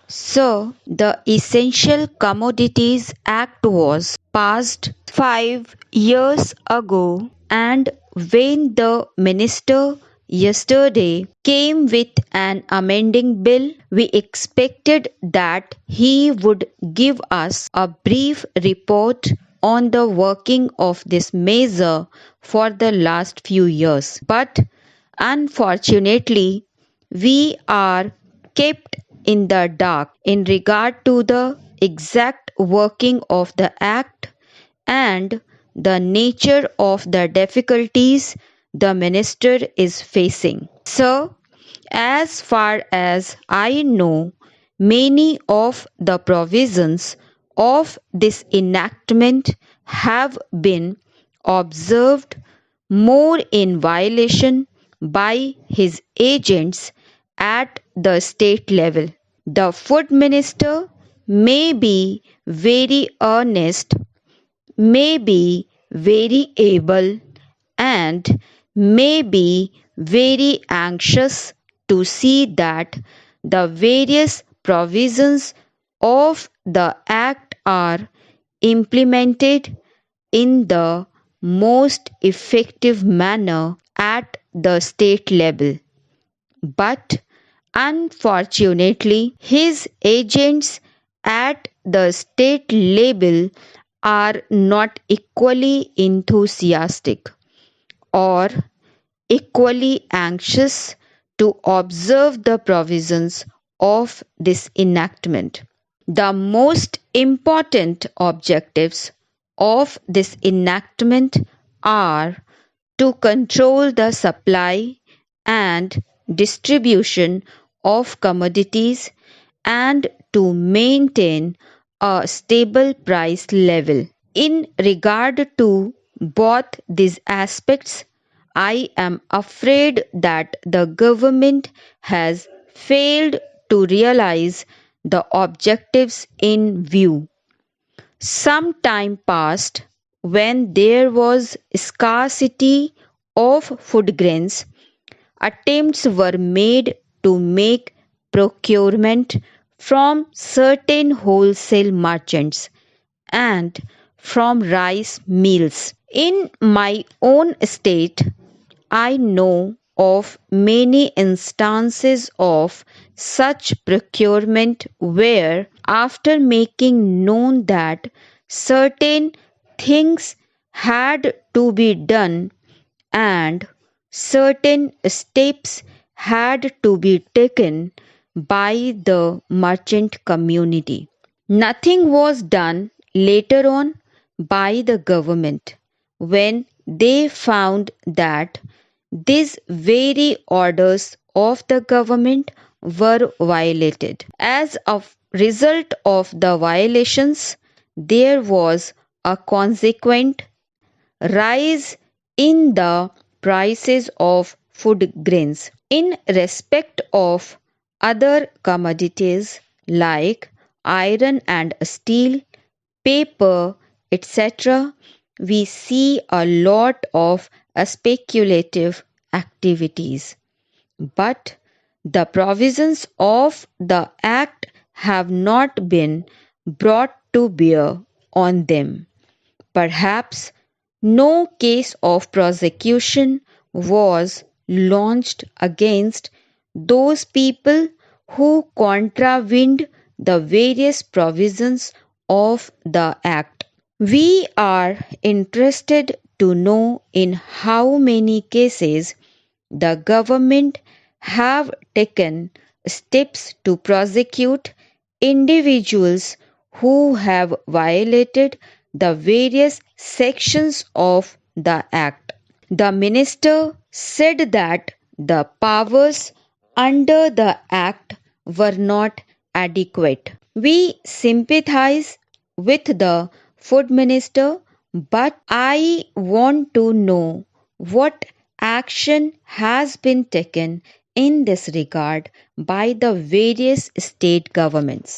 So, the Essential Commodities Act was passed 5 years ago, and when the minister yesterday came with an amending bill, we expected that he would give us a brief report on the working of this measure for the last few years. But unfortunately, we are kept in the dark in regard to the exact working of the Act and the nature of the difficulties the minister is facing. So, as far as I know, many of the provisions of this enactment have been observed more in violation by his agents at the state level. The food minister may be very earnest, may be very able, and may be very anxious to see that the various provisions of the Act are implemented in the most effective manner at the state level. But unfortunately, his agents at the state level are not equally enthusiastic or equally anxious to observe the provisions of this enactment. The most important objectives of this enactment are to control the supply and distribution of commodities and to maintain a stable price level. In regard to both these aspects, I am afraid that the government has failed to realize the objectives in view. Some time passed when there was scarcity of food grains. Attempts were made to make procurement from certain wholesale merchants and from rice mills. In my own state, I know of many instances of such procurement where, after making known that certain things had to be done and certain steps had to be taken by the merchant community, nothing was done later on by the government when they found that these very orders of the government were violated. As a result of the violations, there was a consequent rise in the prices of food grains. In respect of other commodities like iron and steel, paper, etc., we see a lot of speculative activities. But the provisions of the Act have not been brought to bear on them. Perhaps no case of prosecution was launched against those people who contravened the various provisions of the Act. We are interested to know in how many cases the government have taken steps to prosecute individuals who have violated the various sections of the Act. The minister said that the powers under the Act were not adequate. We sympathize with the food minister, but I want to know what action has been taken in this regard by the various state governments.